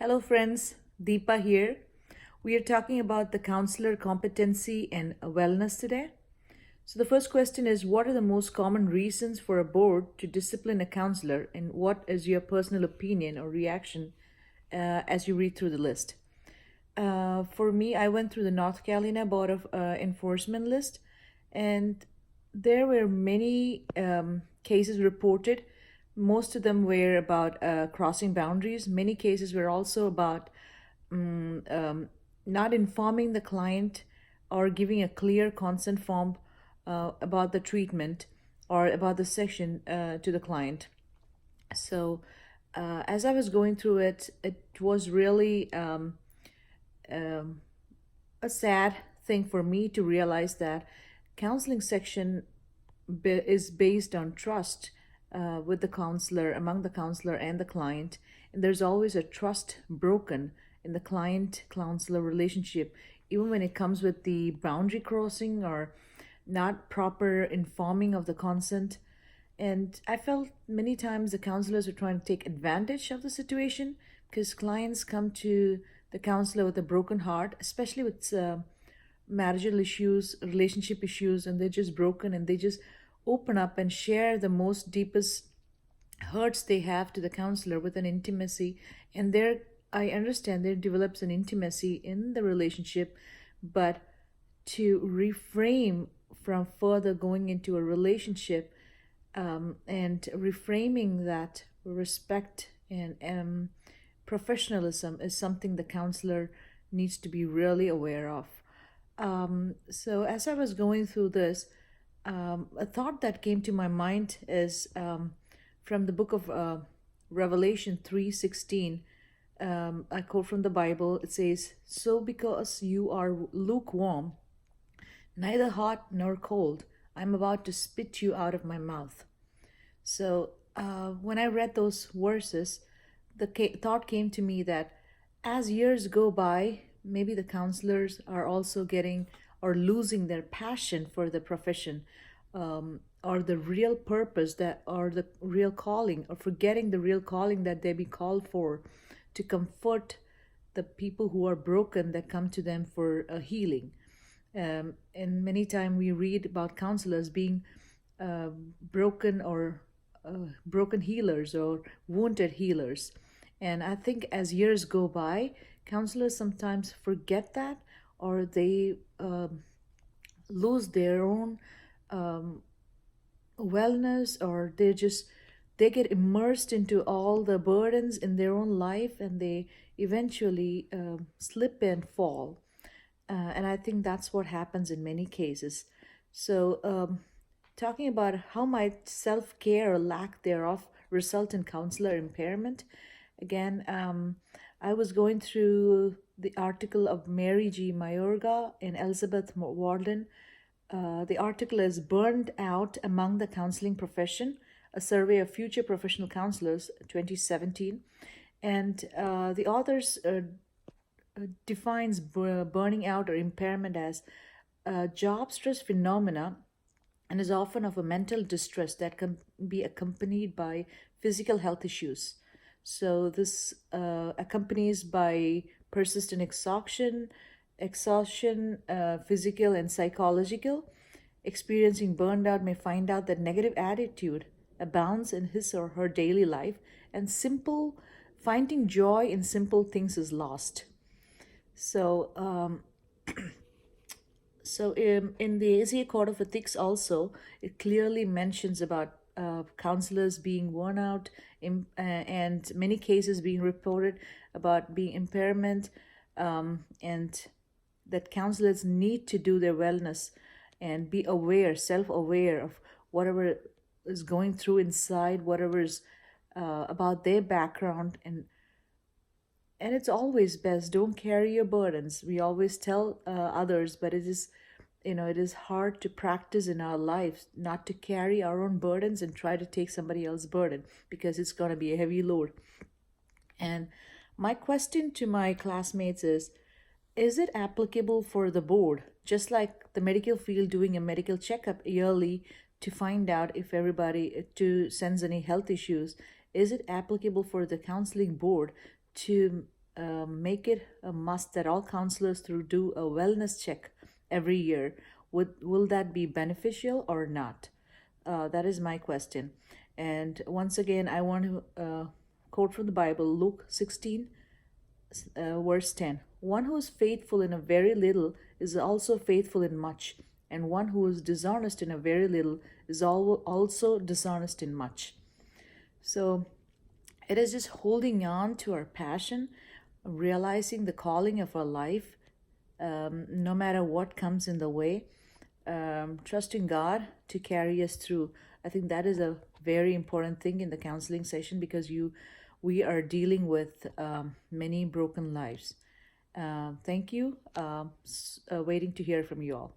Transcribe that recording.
Hello, friends. Deepa here. We are talking about the counselor competency and wellness today. So, the first question is: what are the most common reasons for a board to discipline a counselor, and what is your personal opinion or reaction as you read through the list? For me, I went through the North Carolina Board of Enforcement list, and there were many cases reported. Most of them were about crossing boundaries. Many cases were also about not informing the client or giving a clear consent form about the treatment or about the session to the client. So, as I was going through it, it was really um, a sad thing for me to realize that counseling section is based on trust with the counselor, among the counselor and the client, and there's always a trust broken in the client counselor relationship, even when it comes with the boundary crossing or not proper informing of the consent. And I felt many times the counselors are trying to take advantage of the situation because clients come to the counselor with a broken heart, especially with marital issues, relationship issues, and they're just broken and they just open up and share the most deepest hurts they have to the counselor with an intimacy. And there, I understand there develops an intimacy in the relationship, but to reframe from further going into a relationship and reframing that respect and professionalism is something the counselor needs to be really aware of. So, as I was going through this, a thought that came to my mind is from the book of Revelation 3:16. I quote from the Bible. It says, "So because you are lukewarm, neither hot nor cold, I'm about to spit you out of my mouth." So when I read those verses, the thought came to me that as years go by, maybe the counselors are also getting or losing their passion for the profession, or the real purpose that or the real calling, or forgetting the real calling that they be called for to comfort the people who are broken that come to them for a healing. And many times we read about counselors being uh, broken or broken healers or wounded healers. And I think as years go by, counselors sometimes forget that, or they lose their own um, wellness, or they get immersed into all the burdens in their own life, and they eventually slip and fall. And I think that's what happens in many cases. So, talking about how might self care or lack thereof result in counselor impairment, again, I was going through the article of Mary G. Mayorga and Elizabeth Warden. The article is Burned Out Among the Counseling Profession, a survey of future professional counselors, 2017. And the authors defines burning out or impairment as a job stress phenomena, and is often of a mental distress that can be accompanied by physical health issues. So this accompanies by persistent exhaustion, physical and psychological. Experiencing burned out may find out that negative attitude abounds in his or her daily life, and simple finding joy in simple things is lost. So, in the ASA Code of Ethics also, it clearly mentions about counselors being worn out, and many cases being reported about being impairment, and that counselors need to do their wellness and be aware, self-aware of whatever is going through inside, whatever is about their background, and it's always best, don't carry your burdens. We always tell others, but it is, it is hard to practice in our lives not to carry our own burdens and try to take somebody else's burden, because it's going to be a heavy load. And my question to my classmates is it applicable for the board, just like the medical field doing a medical checkup yearly to find out if everybody to sends any health issues? Is it applicable for the counseling board to make it a must that all counselors through do a wellness check every year. Will that be beneficial or not? That is my question. And once again, I want to quote from the Bible, Luke 16, verse 10. One who is faithful in a very little is also faithful in much, and one who is dishonest in a very little is also dishonest in much. So it is just holding on to our passion, realizing the calling of our life, no matter what comes in the way, trusting God to carry us through. I think that is a very important thing in the counseling session because we are dealing with many broken lives. Thank you. Waiting to hear from you all.